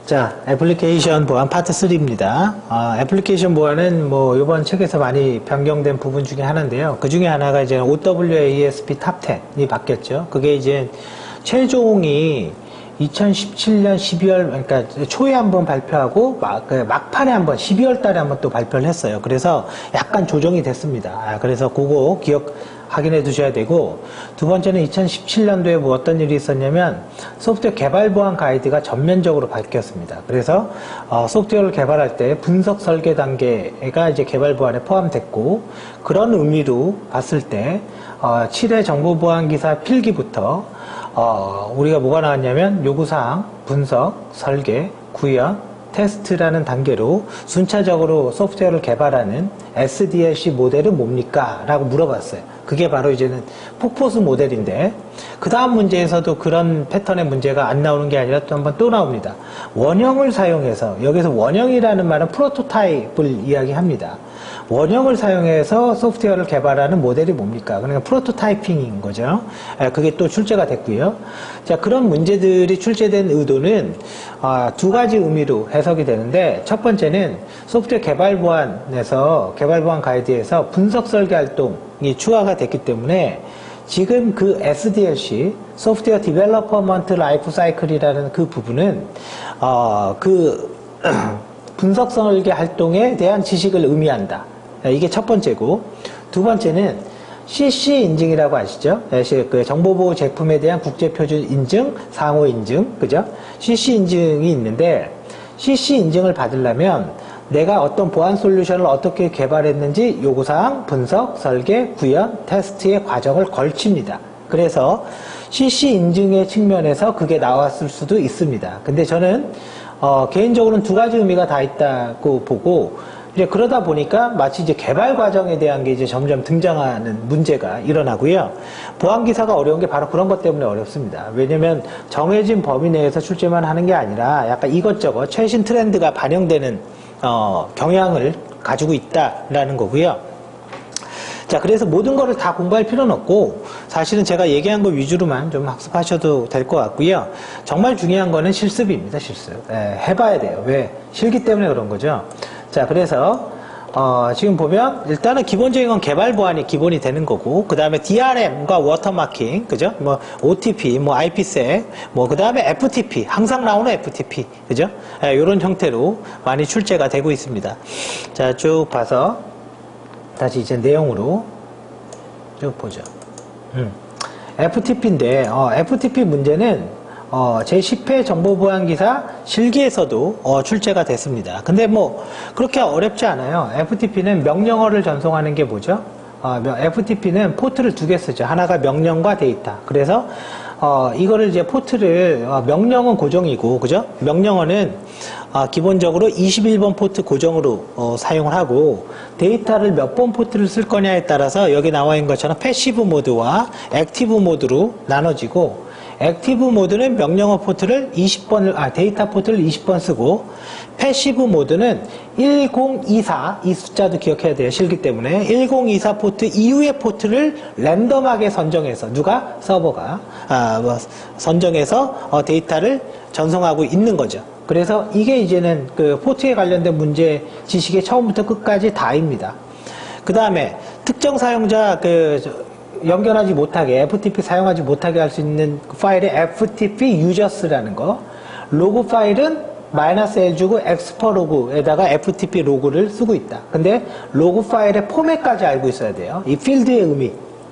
자, 애플리케이션 보안 파트 3입니다. 애플리케이션 보안은 뭐 이번 책에서 많이 변경된 부분 중에 하나인데요. 그 중에 하나가 이제 OWASP 탑 10이 바뀌었죠. 그게 이제 최종이 2017년 12월, 그러니까 초에 한번 발표하고 막판에 한번 12월 달에 한번 또 발표를 했어요. 그래서 약간 조정이 됐습니다. 그래서 그거 확인해 두셔야 되고, 두 번째는 2017년도에 뭐 어떤 일이 있었냐면 소프트웨어 개발 보안 가이드가 전면적으로 바뀌었습니다. 그래서 소프트웨어를 개발할 때 분석 설계 단계가 이제 개발 보안에 포함됐고, 그런 의미로 봤을 때 7회 정보 보안 기사 필기부터 우리가 뭐가 나왔냐면 요구사항, 분석, 설계, 구현, 테스트라는 단계로 순차적으로 소프트웨어를 개발하는 SDLC 모델은 뭡니까? 라고 물어봤어요. 그게 바로 이제는 폭포수 모델인데, 그 다음 문제에서도 그런 패턴의 문제가 안 나오는 게 아니라 또 한번 또 나옵니다. 원형을 사용해서, 여기서 원형이라는 말은 프로토타입을 이야기합니다. 원형을 사용해서 소프트웨어를 개발하는 모델이 뭡니까? 그러니까 프로토타이핑인 거죠. 그게 또 출제가 됐고요. 자, 그런 문제들이 출제된 의도는 두 가지 의미로 해석이 되는데, 첫 번째는 소프트웨어 개발 보안에서, 개발 보안 가이드에서 분석 설계 활동이 추가가 됐기 때문에 지금 그 SDLC, 소프트웨어 디벨로퍼먼트 라이프 사이클이라는 그 부분은 분석 설계 활동에 대한 지식을 의미한다. 이게 첫 번째고, 두 번째는 CC 인증이라고 아시죠? 그 정보보호 제품에 대한 국제표준 인증, 상호 인증, 그죠? CC 인증이 있는데, CC 인증을 받으려면 내가 어떤 보안 솔루션을 어떻게 개발했는지 요구사항, 분석, 설계, 구현, 테스트의 과정을 걸칩니다. 그래서 CC 인증의 측면에서 그게 나왔을 수도 있습니다. 근데 저는 개인적으로는 두 가지 의미가 다 있다고 보고, 이제 그러다 보니까 마치 이제 개발 과정에 대한 게 이제 점점 등장하는 문제가 일어나고요. 보안 기사가 어려운 게 바로 그런 것 때문에 어렵습니다. 왜냐면 정해진 범위 내에서 출제만 하는 게 아니라 약간 이것저것 최신 트렌드가 반영되는 경향을 가지고 있다라는 거고요. 자, 그래서 모든 거를 다 공부할 필요는 없고, 사실은 제가 얘기한 거 위주로만 좀 학습하셔도 될 것 같고요. 정말 중요한 거는 실습입니다, 실습. 해봐야 돼요. 왜? 실기 때문에 그런 거죠. 자, 그래서 지금 보면 일단은 기본적인 건 개발 보안이 기본이 되는 거고, 그 다음에 DRM과 워터마킹, 그죠? 뭐 OTP, 뭐 IPsec, 뭐 그 다음에 FTP, 항상 나오는 FTP, 그죠? 이런 형태로 많이 출제가 되고 있습니다. 자, 쭉 봐서 다시 이제 내용으로 쭉 보죠. FTP인데 FTP 문제는 제10회 정보보안기사 실기에서도 출제가 됐습니다. 근데 뭐 그렇게 어렵지 않아요. FTP는 명령어를 전송하는 게 뭐죠? FTP는 포트를 두 개 쓰죠. 하나가 명령과 데이터. 그래서 이거를 이제 포트를 명령은 고정이고, 그죠? 명령어는 기본적으로 21번 포트 고정으로 사용을 하고, 데이터를 몇 번 포트를 쓸 거냐에 따라서 여기 나와 있는 것처럼 패시브 모드와 액티브 모드로 나눠지고, 액티브 모드는 명령어 포트를 20번을, 데이터 포트를 20번 쓰고, 패시브 모드는 1024, 이 숫자도 기억해야 돼요. 실기 때문에. 1024 포트 이후의 포트를 랜덤하게 선정해서, 누가? 서버가, 선정해서 데이터를 전송하고 있는 거죠. 그래서 이게 이제는 그 포트에 관련된 문제 지식의 처음부터 끝까지 다입니다. 그 다음에 특정 사용자 연결하지 못하게, FTP 사용하지 못하게 할 수 있는 파일의 FTP users라는 거, 로그 파일은 -L 주고 expl로그에다가 FTP 로그를 쓰고 있다. 근데 로그 파일의 포맷까지 알고 있어야 돼요. 이 필드의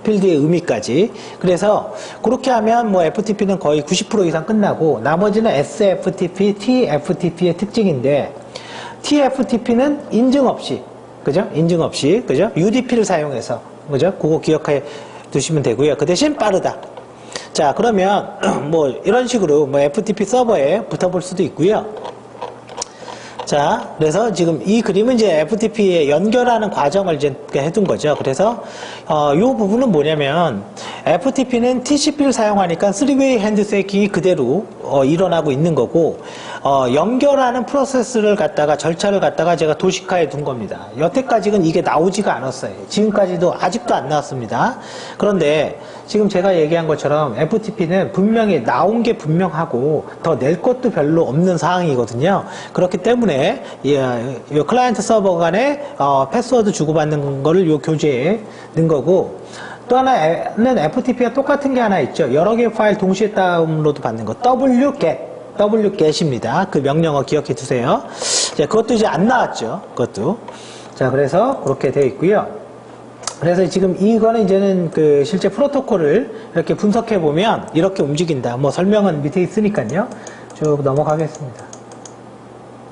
의미까지. 그래서 그렇게 하면 뭐 FTP는 거의 90% 이상 끝나고, 나머지는 SFTP, TFTP의 특징인데, TFTP는 인증 없이, 그죠? 인증 없이, 그죠? UDP를 사용해서, 그죠? 그거 기억해 두시면 되고요. 그 대신 빠르다. 자, 그러면 뭐 이런 식으로 뭐 FTP 서버에 붙어볼 수도 있고요. 자, 그래서 지금 이 그림은 이제 FTP에 연결하는 과정을 이제 해둔 거죠. 그래서 요 부분은 뭐냐면, FTP는 TCP를 사용하니까 3-way 핸드쉐이킹이 그대로 일어나고 있는 거고, 연결하는 프로세스를 갖다가, 절차를 갖다가 제가 도식화해 둔 겁니다. 여태까지는 이게 나오지가 않았어요. 지금까지도 아직도 안 나왔습니다. 그런데 지금 제가 얘기한 것처럼 FTP는 분명히 나온 게 분명하고 더 낼 것도 별로 없는 상황이거든요. 그렇기 때문에 이 클라이언트 서버 간에 패스워드 주고받는 거를 요 교재에 넣은 거고, 또 하나는 FTP가 똑같은 게 하나 있죠. 여러 개의 파일 동시에 다운로드 받는 거. wget입니다. 그 명령어 기억해 두세요. 자, 그것도 이제 안 나왔죠. 그것도. 자, 그래서 그렇게 되어 있고요. 그래서 지금 이거는 이제는 그 실제 프로토콜을 이렇게 분석해 보면 이렇게 움직인다. 뭐 설명은 밑에 있으니까요. 쭉 넘어가겠습니다.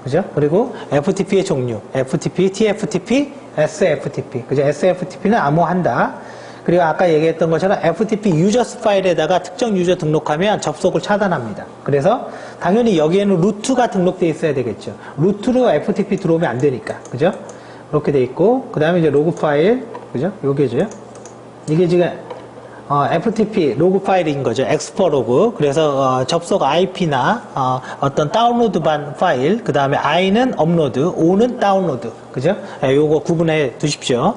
그죠? 그리고 FTP의 종류. FTP, TFTP, SFTP. 그죠? SFTP는 암호한다. 그리고 아까 얘기했던 것처럼 FTP 유저스 파일에다가 특정 유저 등록하면 접속을 차단합니다. 그래서 당연히 여기에는 루트가 등록되어 있어야 되겠죠. 루트로 FTP 들어오면 안 되니까. 그죠? 그렇게 돼 있고, 그 다음에 이제 로그 파일. 그죠? 요게죠. 이게 지금 FTP 로그 파일인 거죠. 엑스퍼 로그. 그래서 접속 IP나 어떤 다운로드반 파일, 그 다음에 I는 업로드, O는 다운로드. 그죠? 요거 구분해 두십시오.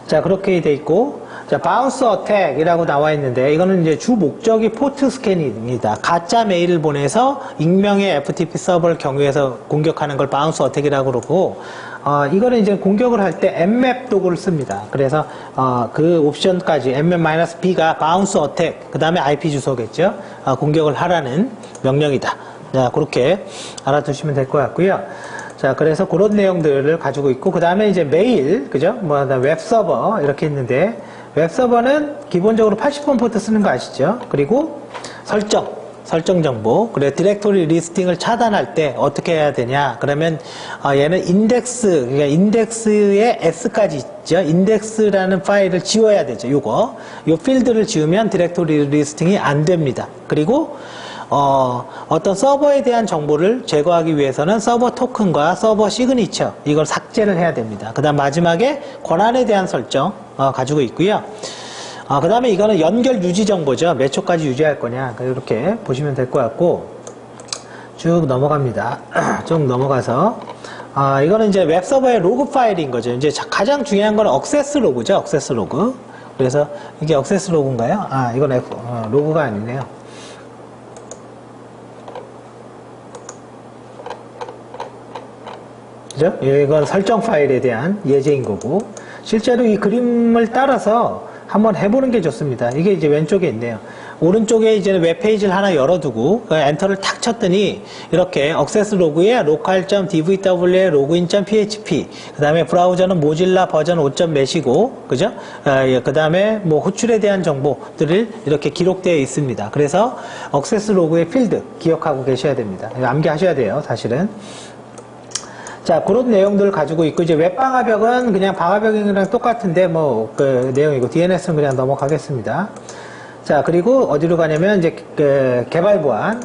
자, 그렇게 돼 있고, 자, 바운스 어택이라고 나와 있는데, 이거는 이제 주 목적이 포트 스캐닝입니다. 가짜 메일을 보내서 익명의 FTP 서버를 경유해서 공격하는 걸 바운스 어택이라고 그러고, 이거는 이제 공격을 할 때 mmap 도구를 씁니다. 그래서 그 옵션까지 mm-b가 바운스 어택, 그 다음에 IP 주소겠죠. 공격을 하라는 명령이다. 자, 그렇게 알아두시면 될 것 같고요. 자, 그래서 그런 내용들을 가지고 있고, 그 다음에 이제 메일, 그죠? 뭐, 웹서버, 이렇게 있는데, 웹서버는 기본적으로 80번 포트 쓰는 거 아시죠? 그리고 설정 정보. 그래, 디렉토리 리스팅을 차단할 때 어떻게 해야 되냐? 그러면, 얘는 인덱스, 그러니까 인덱스에 S까지 있죠? 인덱스라는 파일을 지워야 되죠, 요거. 요 필드를 지우면 디렉토리 리스팅이 안 됩니다. 그리고, 어떤 서버에 대한 정보를 제거하기 위해서는 서버 토큰과 서버 시그니처, 이걸 삭제를 해야 됩니다. 그 다음 마지막에 권한에 대한 설정, 가지고 있고요. 그 다음에 이거는 연결 유지 정보죠. 몇 초까지 유지할 거냐. 이렇게 보시면 될 것 같고, 쭉 넘어갑니다. 쭉 넘어가서, 이거는 이제 웹서버의 로그 파일인 거죠. 이제 가장 중요한 건 억세스 로그죠. 억세스 로그. 그래서 이게 억세스 로그인가요? 이건 로그가 아니네요. 그죠? 이건 설정 파일에 대한 예제인 거고, 실제로 이 그림을 따라서 한번 해보는 게 좋습니다. 이게 이제 왼쪽에 있네요. 오른쪽에 이제 웹페이지를 하나 열어두고 엔터를 탁 쳤더니 이렇게 억세스 로그에 local.dvw에 login.php, 그 다음에 브라우저는 모질라 버전 5.몇이고, 그죠? 그 다음에 뭐 호출에 대한 정보들을 이렇게 기록되어 있습니다. 그래서 억세스 로그의 필드 기억하고 계셔야 됩니다. 암기하셔야 돼요, 사실은. 자, 그런 내용들을 가지고 있고, 이제 웹방화벽은 그냥 방화벽이랑 똑같은데, 뭐, 그 내용이고, DNS는 그냥 넘어가겠습니다. 자, 그리고 어디로 가냐면, 이제, 개발 보안.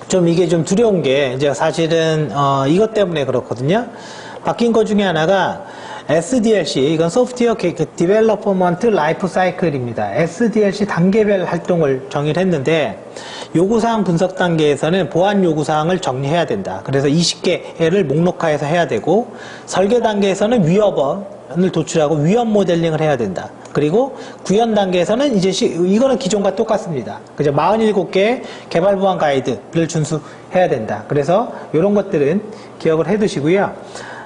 좀 이게 좀 두려운 게, 이제 사실은, 이것 때문에 그렇거든요. 바뀐 것 중에 하나가, SDLC, 이건 소프트웨어 디벨로퍼먼트 라이프 사이클입니다. SDLC 단계별 활동을 정의를 했는데, 요구사항 분석 단계에서는 보안 요구사항을 정리해야 된다. 그래서 20개를 목록화해서 해야 되고, 설계 단계에서는 위협원을 도출하고 위협 모델링을 해야 된다. 그리고 구현 단계에서는 이제 이거는 기존과 똑같습니다. 그죠? 47개의 개발 보안 가이드를 준수해야 된다. 그래서 이런 것들은 기억을 해 두시고요.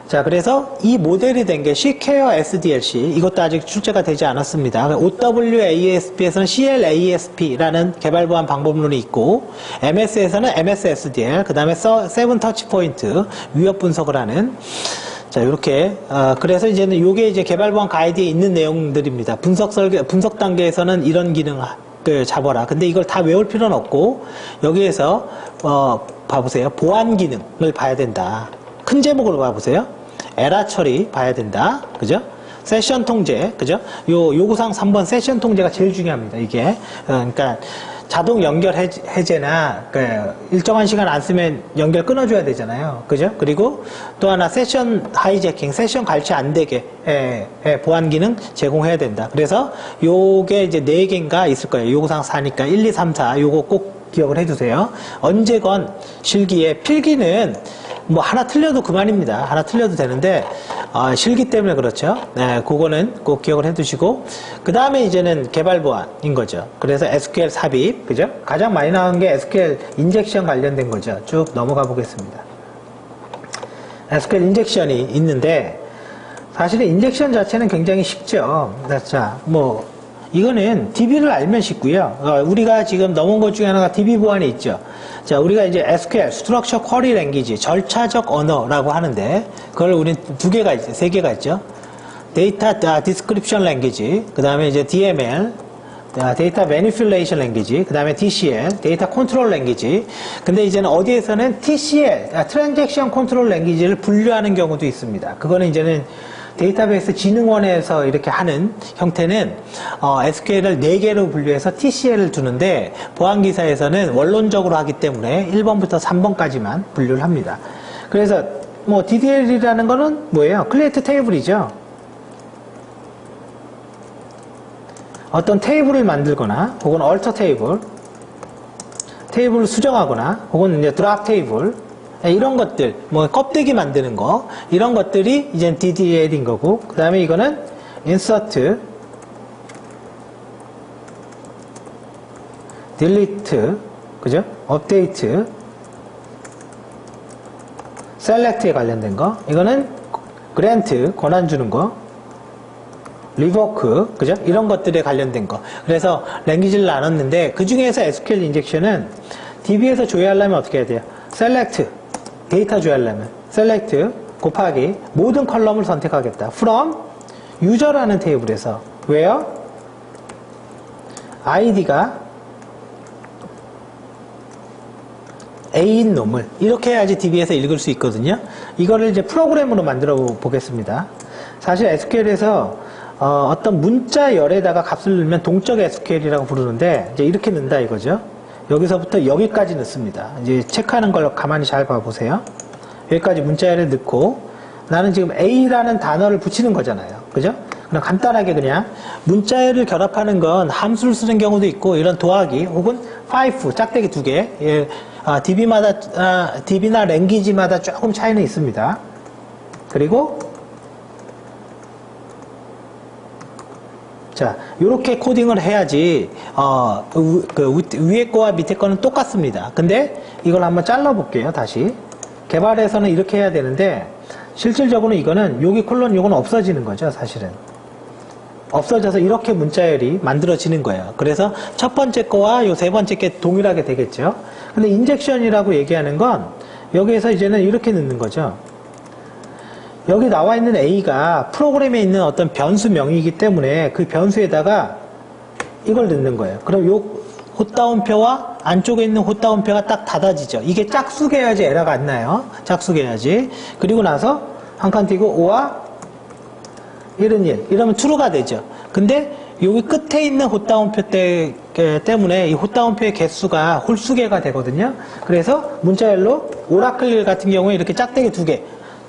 자, 그래서 이 모델이 된 게 Ck웨어 SDLC, 이것도 아직 출제가 되지 않았습니다. OWASP에서는 CLASP라는 개발 보안 방법론이 있고, MS에서는 MSSDL, 그 다음에 7 터치 포인트, 위협 분석을 하는, 자, 요렇게, 그래서 이제는 요게 이제 개발 보안 가이드에 있는 내용들입니다. 분석 단계에서는 이런 기능을 잡아라. 근데 이걸 다 외울 필요는 없고, 여기에서, 봐보세요. 보안 기능을 봐야 된다. 큰 제목으로 봐보세요. 에라 처리 봐야 된다. 그죠? 세션 통제. 그죠? 요구사항 3번 세션 통제가 제일 중요합니다. 이게. 그러니까 자동 연결 해제나 일정한 시간 안 쓰면 연결 끊어줘야 되잖아요. 그죠? 그리고 또 하나 세션 하이제킹, 세션 갈취 안 되게 보안 기능 제공해야 된다. 그래서 요게 이제 4개인가 있을 거예요. 요구사항 4니까 1, 2, 3, 4 요거 꼭 기억을 해두세요. 언제건 실기에 필기는 뭐 하나 틀려도 그만입니다. 하나 틀려도 되는데 실기 때문에 그렇죠. 네, 그거는 꼭 기억을 해두시고 그 다음에 이제는 개발 보안인 거죠. 그래서 SQL 삽입, 그죠? 가장 많이 나온 게 SQL 인젝션 관련된 거죠. 쭉 넘어가 보겠습니다. SQL 인젝션이 있는데 사실은 인젝션 자체는 굉장히 쉽죠. 자, 뭐 이거는 DB를 알면 쉽고요. 우리가 지금 넘어온 것 중에 하나가 DB 보안이 있죠. 자, 우리가 이제 SQL, Structure Query Language, 절차적 언어라고 하는데, 그걸 우리는 두 개가 있죠. 세 개가 있죠. Data Description Language, 그 다음에 이제 DML, Data Manipulation Language, 그 다음에 DCL, Data Control Language. 근데 이제는 어디에서는 TCL, Transaction Control Language를 분류하는 경우도 있습니다. 그거는 이제는 데이터베이스 진흥원에서 이렇게 하는 형태는 SQL을 4개로 분류해서 TCL을 두는데 보안기사에서는 원론적으로 하기 때문에 1번부터 3번까지만 분류를 합니다. 그래서 뭐 DDL이라는 거는 뭐예요? Create Table이죠. 어떤 테이블을 만들거나 혹은 Alter Table, 테이블을 수정하거나 혹은 이제 Drop Table 이런 것들, 뭐 껍데기 만드는 거 이런 것들이 이제 DDL인 거고 그 다음에 이거는 Insert, Delete, 그죠? Update, Select에 관련된 거 이거는 Grant, 권한 주는 거 Revoke, 그죠? 이런 것들에 관련된 거 그래서 랭귀지를 나눴는데 그 중에서 SQL 인젝션은 DB에서 조회하려면 어떻게 해야 돼요? Select, 데이터 조회하려면 select 곱하기 모든 컬럼을 선택하겠다. from user라는 테이블에서 where id가 a인 놈을 이렇게 해야지 DB에서 읽을 수 있거든요. 이거를 이제 프로그램으로 만들어 보겠습니다. 사실 SQL에서 어떤 문자열에다가 값을 넣으면 동적 SQL이라고 부르는데 이제 이렇게 넣는다 이거죠. 여기서부터 여기까지 넣습니다. 이제 체크하는 걸 가만히 잘 봐보세요. 여기까지 문자열을 넣고 나는 지금 A라는 단어를 붙이는 거잖아요. 그죠? 그냥 간단하게 그냥 문자열을 결합하는 건 함수를 쓰는 경우도 있고 이런 도하기 혹은 파이프, 짝대기 2개 예, DB나 랭귀지마다 조금 차이는 있습니다. 그리고 자, 요렇게 코딩을 해야지, 위에 거와 밑에 거는 똑같습니다. 근데 이걸 한번 잘라볼게요, 다시. 개발에서는 이렇게 해야 되는데, 실질적으로는 이거는, 여기 콜론 요거는 없어지는 거죠, 사실은. 없어져서 이렇게 문자열이 만들어지는 거예요. 그래서 첫 번째 거와 요 세 번째 게 동일하게 되겠죠. 근데 인젝션이라고 얘기하는 건, 여기에서 이제는 이렇게 넣는 거죠. 여기 나와 있는 A가 프로그램에 있는 어떤 변수 명이기 때문에 그 변수에다가 이걸 넣는 거예요. 그럼 요 헛다운표와 안쪽에 있는 헛다운표가 딱 닫아지죠. 이게 짝수개야지 에러가 안 나요. 짝수개야지. 그리고 나서 한 칸 띄고 5와 1은 1. 이러면 true가 되죠. 근데 여기 끝에 있는 헛다운표 때문에 이 헛다운표의 개수가 홀수개가 되거든요. 그래서 문자열로 오라클 같은 경우에 이렇게 짝대기 2개.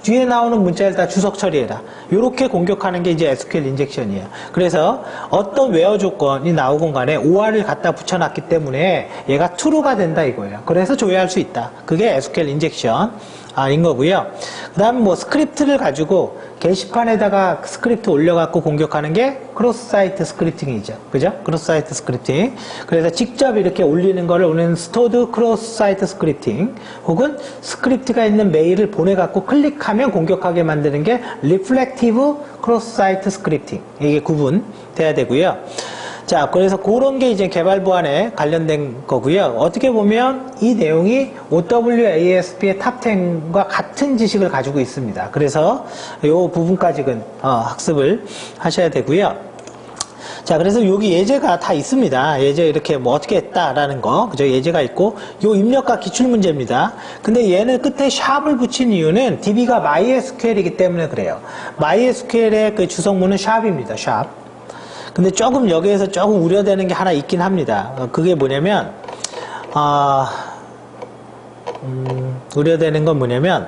뒤에 나오는 문자를 다 주석 처리해라. 이렇게 공격하는 게 이제 SQL 인젝션이에요. 그래서 어떤 웨어 조건이 나오건 간에 OR을 갖다 붙여놨기 때문에 얘가 true가 된다 이거예요. 그래서 조회할 수 있다. 그게 SQL 인젝션인 거고요. 그 다음에 뭐 스크립트를 가지고 게시판에다가 스크립트 올려갖고 공격하는 게 크로스 사이트 스크립팅이죠. 그죠? 크로스 사이트 스크립팅. 그래서 직접 이렇게 올리는 거를 우리는 스토드 크로스 사이트 스크립팅 혹은 스크립트가 있는 메일을 보내갖고 클릭하면 공격하게 만드는 게 리플렉티브 크로스 사이트 스크립팅. 이게 구분돼야 되고요. 자, 그래서 그런 게 이제 개발 보안에 관련된 거고요. 어떻게 보면 이 내용이 OWASP의 탑 10과 같은 지식을 가지고 있습니다. 그래서 이 부분까지는 학습을 하셔야 되고요. 자, 그래서 여기 예제가 다 있습니다. 예제 이렇게 뭐 어떻게 했다라는 거, 그죠? 예제가 있고, 요 입력과 기출 문제입니다. 근데 얘는 끝에 샵을 붙인 이유는 DB가 MySQL이기 때문에 그래요. MySQL의 그 주성문은 샵입니다. 샵. 근데 조금 여기에서 조금 우려되는 게 하나 있긴 합니다. 그게 뭐냐면, 우려되는 건 뭐냐면,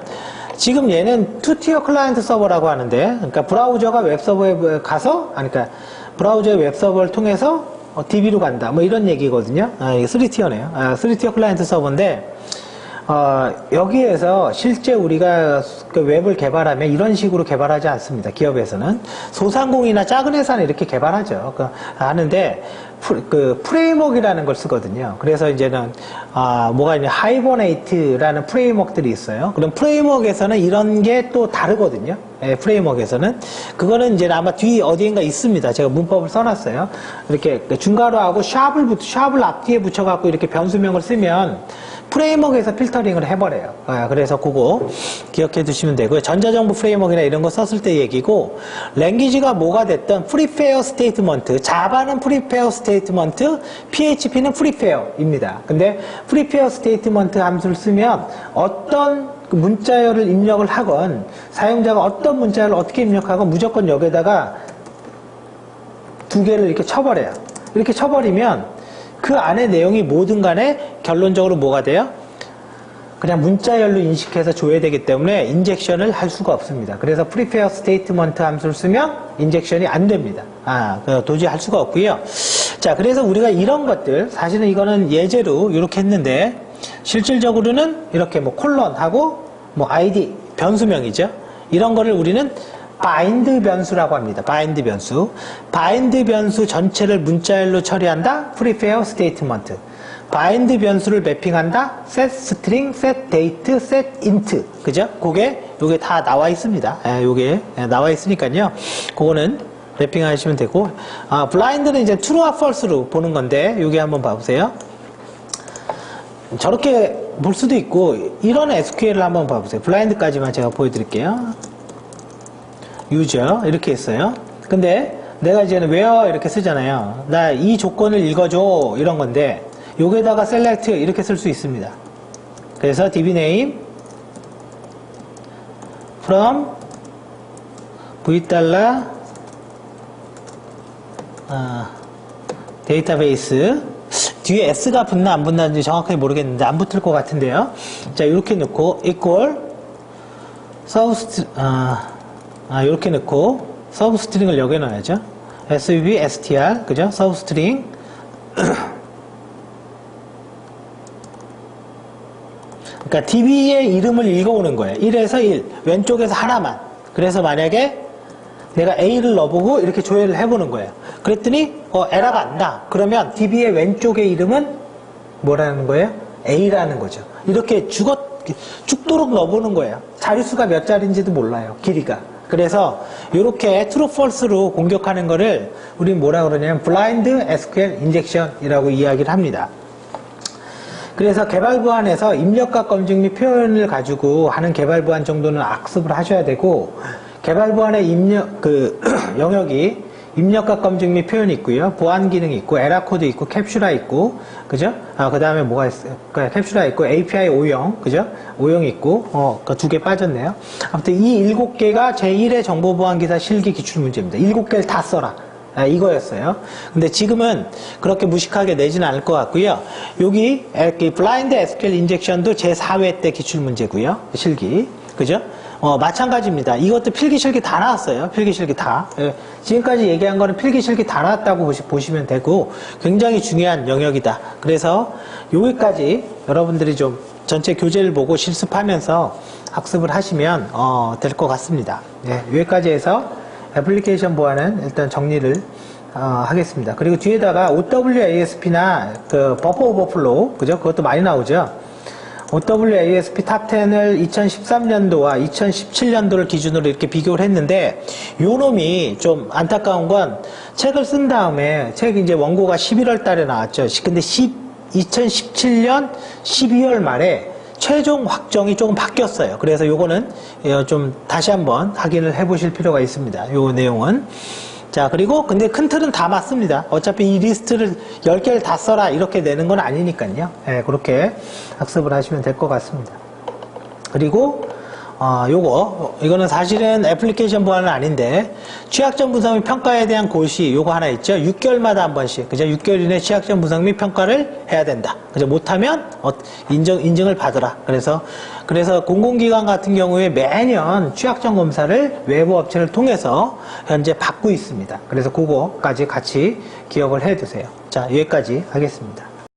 지금 얘는 투티어 클라이언트 서버라고 하는데, 그러니까 브라우저가 웹서버에 가서, 그러니까 브라우저의 웹서버를 통해서 DB로 간다. 뭐 이런 얘기거든요. 이게 3티어네요. 3티어 클라이언트 서버인데, 여기에서 실제 우리가 그 웹을 개발하면 이런 식으로 개발하지 않습니다. 기업에서는. 소상공인이나 작은 회사는 이렇게 개발하죠. 하는데, 프레임워크라는 걸 쓰거든요. 그래서 이제는, 뭐가 있냐, 하이버네이트라는 프레임워크들이 있어요. 그럼 프레임워크에서는 이런 게 또 다르거든요. 예, 프레임워크에서는. 그거는 이제 아마 뒤 어디인가 있습니다. 제가 문법을 써놨어요. 이렇게 중괄호 하고 샵을 앞뒤에 붙여갖고 이렇게 변수명을 쓰면, 프레임워크에서 필터링을 해버려요. 그래서 그거 기억해 두시면 되고요. 전자정보 프레임워크나 이런 거 썼을 때 얘기고, 랭귀지가 뭐가 됐든 프리페어 스테이트먼트, 자바는 프리페어 스테이트먼트, PHP는 프리페어입니다. 근데 프리페어 스테이트먼트 함수를 쓰면 어떤 문자열을 입력을 하건, 사용자가 어떤 문자열을 어떻게 입력하건 무조건 여기에다가 두 개를 이렇게 쳐버려요. 이렇게 쳐버리면 그 안에 내용이 뭐든 간에 결론적으로 뭐가 돼요? 그냥 문자열로 인식해서 줘야 되기 때문에 인젝션을 할 수가 없습니다. 그래서 prepare statement 함수를 쓰면 인젝션이 안 됩니다. 도저히 할 수가 없고요. 자, 그래서 우리가 이런 것들, 사실은 이거는 예제로 이렇게 했는데, 실질적으로는 이렇게 뭐 콜론하고 뭐 ID, 변수명이죠. 이런 거를 우리는 바인드 변수라고 합니다. 바인드 변수. 바인드 변수 전체를 문자열로 처리한다. prepare statement. 바인드 변수를 매핑한다. set string, set date, set int. 그죠? 요게 다 나와 있습니다. 요게 나와 있으니까요. 그거는 매핑하시면 되고, 블라인드는 이제 true와 false로 보는 건데, 요게 한번 봐보세요. 저렇게 볼 수도 있고, 이런 SQL을 한번 봐보세요. 블라인드까지만 제가 보여드릴게요. 유저 이렇게 했어요. 근데 내가 이제는 where 이렇게 쓰잖아요. 나 이 조건을 읽어줘 이런 건데 여기에다가 select 이렇게 쓸 수 있습니다. 그래서 dbname from v database 뒤에 s가 붙나 안 붙나인지 정확하게 모르겠는데 안 붙을 것 같은데요. 자, 이렇게 넣고 equal source 이렇게 넣고 서브 스트링을 여기에 넣어야죠. SVB, STR, 그죠? 서브 스트링. 그러니까 DB의 이름을 읽어오는 거예요. 1에서 1, 왼쪽에서 하나만. 그래서 만약에 내가 A를 넣어보고 이렇게 조회를 해보는 거예요. 그랬더니 에러가 안 나. 그러면 DB의 왼쪽의 이름은 뭐라는 거예요? A라는 거죠. 이렇게 죽도록 넣어보는 거예요. 자릿수가 몇 자리인지도 몰라요. 길이가. 그래서 이렇게 true false로 공격하는 거를 우리는 뭐라 그러냐면 blind SQL injection이라고 이야기를 합니다. 그래서 개발 부안에서 입력과 검증 및 표현을 가지고 하는 개발 부안 정도는 악습을 하셔야 되고, 개발 부안의 영역이 입력과 검증 및 표현이 있고요. 보안 기능이 있고, 에러 코드 있고, 캡슐화 있고, 그죠? 그 다음에 뭐가 있어요? 캡슐화 있고, API 오형, 그죠? 오형이 있고, 그 두 개 빠졌네요. 아무튼 이 7개가 제1의 정보보안기사 실기 기출문제입니다. 7개를 다 써라. 이거였어요. 근데 지금은 그렇게 무식하게 내지는 않을 것 같고요. 여기, 블라인드 SQL 인젝션도 제4회 때 기출문제고요. 실기. 그죠? 마찬가지입니다. 이것도 필기실기 다 나왔어요. 필기실기 다. 지금까지 얘기한 거는 필기실기 다 나왔다고 보시면 되고, 굉장히 중요한 영역이다. 그래서 여기까지 여러분들이 좀 전체 교재를 보고 실습하면서 학습을 하시면 될 것 같습니다. 네, 여기까지 해서 애플리케이션 보안은 일단 정리를 하겠습니다. 그리고 뒤에다가 OWASP나 그 버퍼 오버플로우, 그죠? 그것도 많이 나오죠. OWASP 탑10을 2013년도와 2017년도를 기준으로 이렇게 비교를 했는데, 요 놈이 좀 안타까운 건 책을 쓴 다음에, 책이 이제 원고가 11월 달에 나왔죠. 근데 2017년 12월 말에 최종 확정이 조금 바뀌었어요. 그래서 요거는 좀 다시 한번 확인을 해 보실 필요가 있습니다. 요 내용은. 자, 그리고 근데 큰 틀은 다 맞습니다. 어차피 이 리스트를 10개를 다 써라 이렇게 내는 건 아니니까요. 그렇게 학습을 하시면 될 것 같습니다. 그리고 이거는 사실은 애플리케이션 보안은 아닌데, 취약점 분석 및 평가에 대한 고시, 요거 하나 있죠. 6개월마다 한 번씩, 그죠? 6개월 이내 취약점 분석 및 평가를 해야 된다. 그죠? 못하면, 인증을 받으라. 그래서 공공기관 같은 경우에 매년 취약점 검사를 외부 업체를 통해서 현재 받고 있습니다. 그래서 그거까지 같이 기억을 해 두세요. 자, 여기까지 하겠습니다.